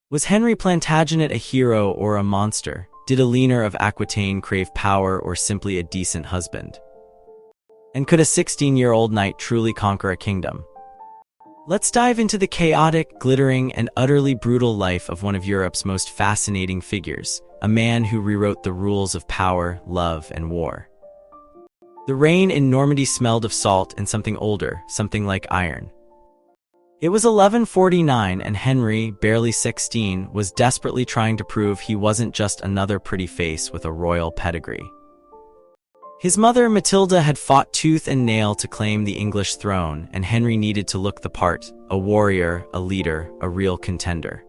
Was Henry Plantagenet a hero or a monster? Did Eleanor of Aquitaine crave power or simply a decent husband? And could a 16-year-old knight truly conquer a kingdom? Let's dive into the chaotic, glittering, and utterly brutal life of one of Europe's most fascinating figures, a man who rewrote the rules of power, love, and war. The rain in Normandy smelled of salt and something older, something like iron. It was 1149 and Henry, barely 16, was desperately trying to prove he wasn't just another pretty face with a royal pedigree. His mother, Matilda, had fought tooth and nail to claim the English throne, and Henry needed to look the part, a warrior, a leader, a real contender.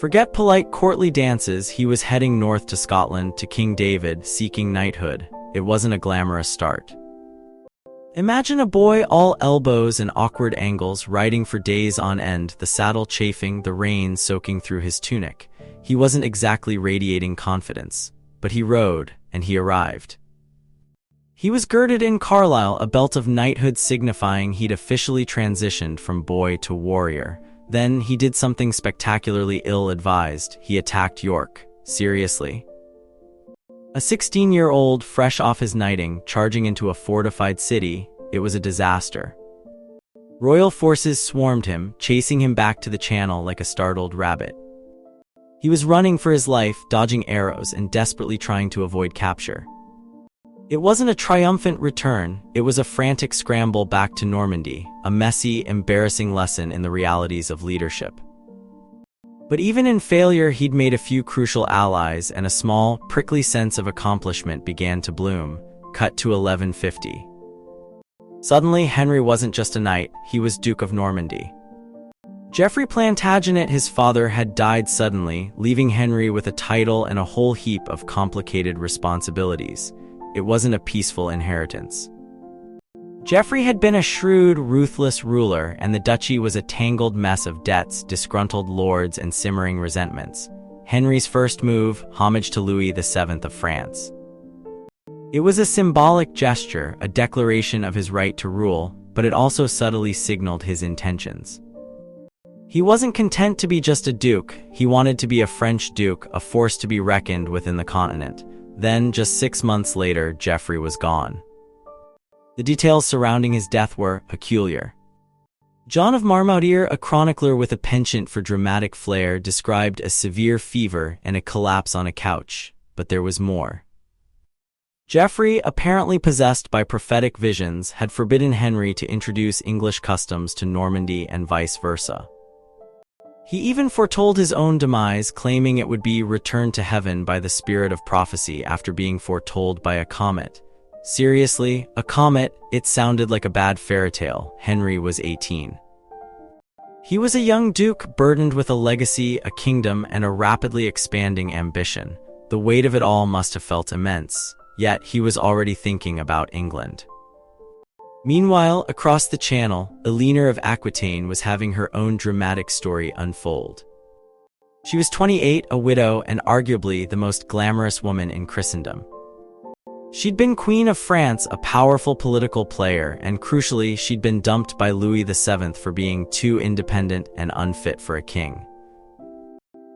Forget polite courtly dances, he was heading north to Scotland to King David, seeking knighthood. It wasn't a glamorous start. Imagine a boy all elbows and awkward angles, riding for days on end, the saddle chafing, the rain soaking through his tunic. He wasn't exactly radiating confidence, but he rode, and he arrived. He was girded in Carlisle, a belt of knighthood signifying he'd officially transitioned from boy to warrior. Then he did something spectacularly ill-advised. He attacked York. Seriously? A 16-year-old, fresh off his knighting, charging into a fortified city, it was a disaster. Royal forces swarmed him, chasing him back to the channel like a startled rabbit. He was running for his life, dodging arrows, and desperately trying to avoid capture. It wasn't a triumphant return, it was a frantic scramble back to Normandy, a messy, embarrassing lesson in the realities of leadership. But even in failure, he'd made a few crucial allies, and a small, prickly sense of accomplishment began to bloom. Cut to 1150. Suddenly, Henry wasn't just a knight, he was Duke of Normandy. Geoffrey Plantagenet, his father, had died suddenly, leaving Henry with a title and a whole heap of complicated responsibilities. It wasn't a peaceful inheritance. Geoffrey had been a shrewd, ruthless ruler, and the duchy was a tangled mess of debts, disgruntled lords, and simmering resentments. Henry's first move, homage to Louis VII of France. It was a symbolic gesture, a declaration of his right to rule, but it also subtly signaled his intentions. He wasn't content to be just a duke, he wanted to be a French duke, a force to be reckoned with in the continent. Then, just 6 months later, Geoffrey was gone. The details surrounding his death were peculiar. John of Marmoutier, a chronicler with a penchant for dramatic flair, described a severe fever and a collapse on a couch, but there was more. Geoffrey, apparently possessed by prophetic visions, had forbidden Henry to introduce English customs to Normandy and vice versa. He even foretold his own demise, claiming it would be returned to heaven by the spirit of prophecy after being foretold by a comet. Seriously, a comet? It sounded like a bad fairy tale. Henry was 18. He was a young duke burdened with a legacy, a kingdom, and a rapidly expanding ambition. The weight of it all must have felt immense, yet he was already thinking about England. Meanwhile, across the channel, Eleanor of Aquitaine was having her own dramatic story unfold. She was 28, a widow, and arguably the most glamorous woman in Christendom. She'd been Queen of France, a powerful political player, and crucially, she'd been dumped by Louis VII for being too independent and unfit for a king.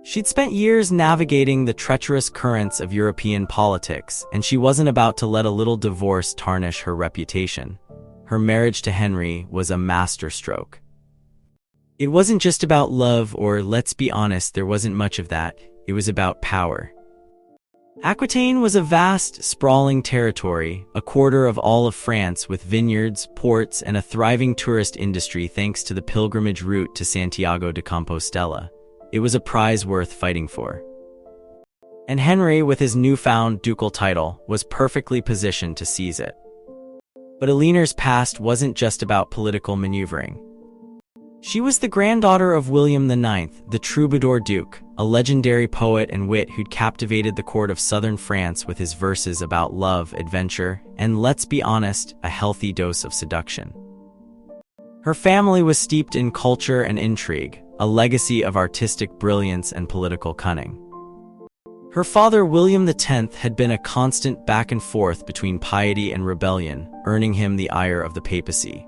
She'd spent years navigating the treacherous currents of European politics, and she wasn't about to let a little divorce tarnish her reputation. Her marriage to Henry was a masterstroke. It wasn't just about love, or let's be honest, there wasn't much of that. It was about power. Aquitaine was a vast, sprawling territory, a quarter of all of France, with vineyards, ports, and a thriving tourist industry thanks to the pilgrimage route to Santiago de Compostela. It was a prize worth fighting for. And Henry, with his newfound ducal title, was perfectly positioned to seize it. But Eleanor's past wasn't just about political maneuvering. She was the granddaughter of William IX, the troubadour duke, a legendary poet and wit who'd captivated the court of southern France with his verses about love, adventure, and, let's be honest, a healthy dose of seduction. Her family was steeped in culture and intrigue, a legacy of artistic brilliance and political cunning. Her father, William X, had been a constant back and forth between piety and rebellion, earning him the ire of the papacy.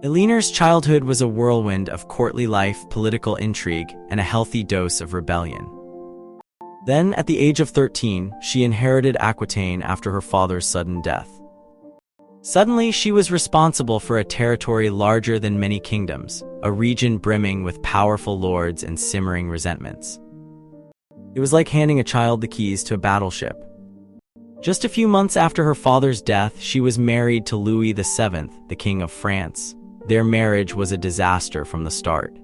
Eleanor's childhood was a whirlwind of courtly life, political intrigue, and a healthy dose of rebellion. Then, at the age of 13, she inherited Aquitaine after her father's sudden death. Suddenly, she was responsible for a territory larger than many kingdoms, a region brimming with powerful lords and simmering resentments. It was like handing a child the keys to a battleship. Just a few months after her father's death, she was married to Louis VII, the King of France. Their marriage was a disaster from the start.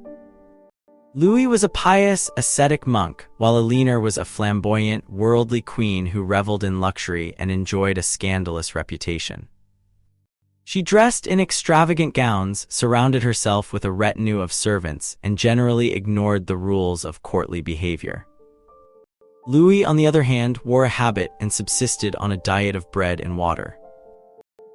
Louis was a pious, ascetic monk, while Eleanor was a flamboyant, worldly queen who reveled in luxury and enjoyed a scandalous reputation. She dressed in extravagant gowns, surrounded herself with a retinue of servants, and generally ignored the rules of courtly behavior. Louis, on the other hand, wore a habit and subsisted on a diet of bread and water.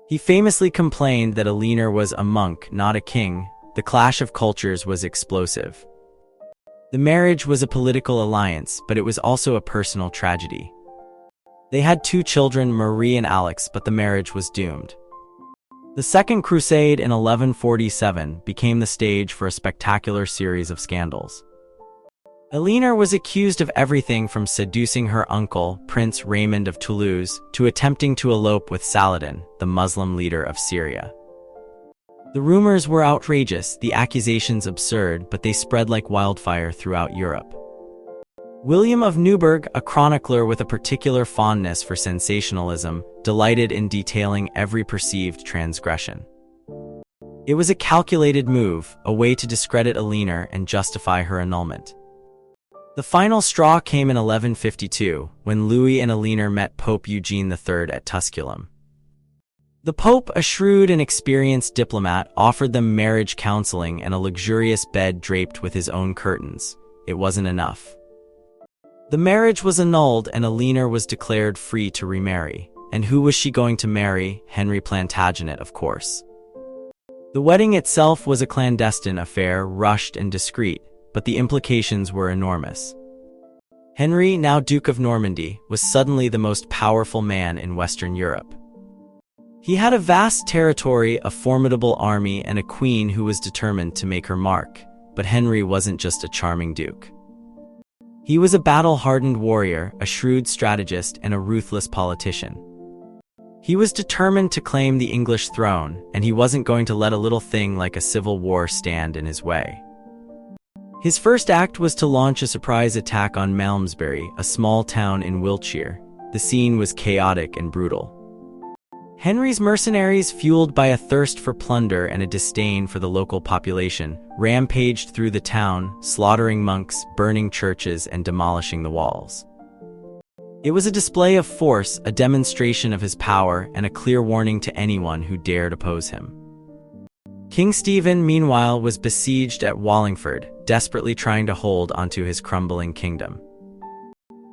He famously complained that Eleanor was a monk, not a king. The clash of cultures was explosive. The marriage was a political alliance, but it was also a personal tragedy. They had 2 children, Marie and Alex, but the marriage was doomed. The Second Crusade in 1147 became the stage for a spectacular series of scandals. Eleanor was accused of everything from seducing her uncle, Prince Raymond of Toulouse, to attempting to elope with Saladin, the Muslim leader of Syria. The rumors were outrageous, the accusations absurd, but they spread like wildfire throughout Europe. William of Newburgh, a chronicler with a particular fondness for sensationalism, delighted in detailing every perceived transgression. It was a calculated move, a way to discredit Eleanor and justify her annulment. The final straw came in 1152, when Louis and Eleanor met Pope Eugene III at Tusculum. The Pope, a shrewd and experienced diplomat, offered them marriage counseling and a luxurious bed draped with his own curtains. It wasn't enough. The marriage was annulled and Eleanor was declared free to remarry. And who was she going to marry? Henry Plantagenet, of course. The wedding itself was a clandestine affair, rushed and discreet, but the implications were enormous. Henry, now Duke of Normandy, was suddenly the most powerful man in Western Europe. He had a vast territory, a formidable army, and a queen who was determined to make her mark. But Henry wasn't just a charming duke. He was a battle-hardened warrior, a shrewd strategist, and a ruthless politician. He was determined to claim the English throne, and he wasn't going to let a little thing like a civil war stand in his way. His first act was to launch a surprise attack on Malmesbury, a small town in Wiltshire. The scene was chaotic and brutal. Henry's mercenaries, fueled by a thirst for plunder and a disdain for the local population, rampaged through the town, slaughtering monks, burning churches, and demolishing the walls. It was a display of force, a demonstration of his power, and a clear warning to anyone who dared oppose him. King Stephen, meanwhile, was besieged at Wallingford, desperately trying to hold onto his crumbling kingdom.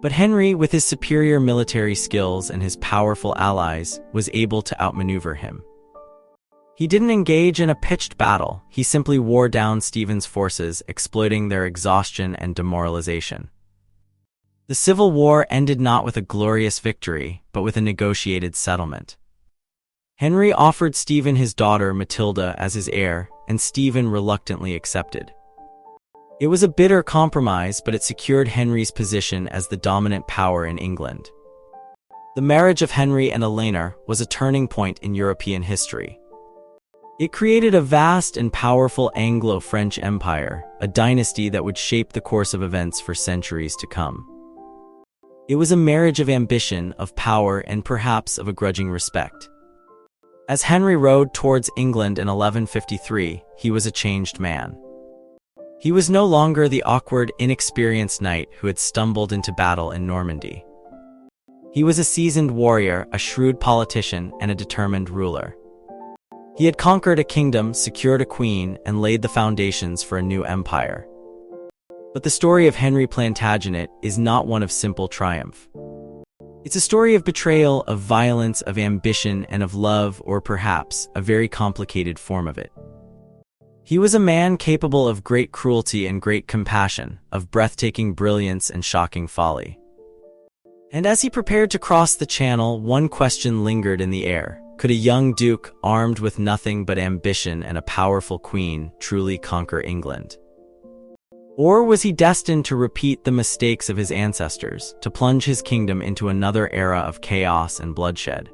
But Henry, with his superior military skills and his powerful allies, was able to outmaneuver him. He didn't engage in a pitched battle, he simply wore down Stephen's forces, exploiting their exhaustion and demoralization. The Civil War ended not with a glorious victory, but with a negotiated settlement. Henry offered Stephen his daughter Matilda as his heir, and Stephen reluctantly accepted. It was a bitter compromise, but it secured Henry's position as the dominant power in England. The marriage of Henry and Eleanor was a turning point in European history. It created a vast and powerful Anglo-French empire, a dynasty that would shape the course of events for centuries to come. It was a marriage of ambition, of power, and perhaps of a grudging respect. As Henry rode towards England in 1153, he was a changed man. He was no longer the awkward, inexperienced knight who had stumbled into battle in Normandy. He was a seasoned warrior, a shrewd politician, and a determined ruler. He had conquered a kingdom, secured a queen, and laid the foundations for a new empire. But the story of Henry Plantagenet is not one of simple triumph. It's a story of betrayal, of violence, of ambition, and of love, or perhaps a very complicated form of it. He was a man capable of great cruelty and great compassion, of breathtaking brilliance and shocking folly. And as he prepared to cross the Channel, one question lingered in the air. Could a young duke, armed with nothing but ambition and a powerful queen, truly conquer England? Or was he destined to repeat the mistakes of his ancestors, to plunge his kingdom into another era of chaos and bloodshed?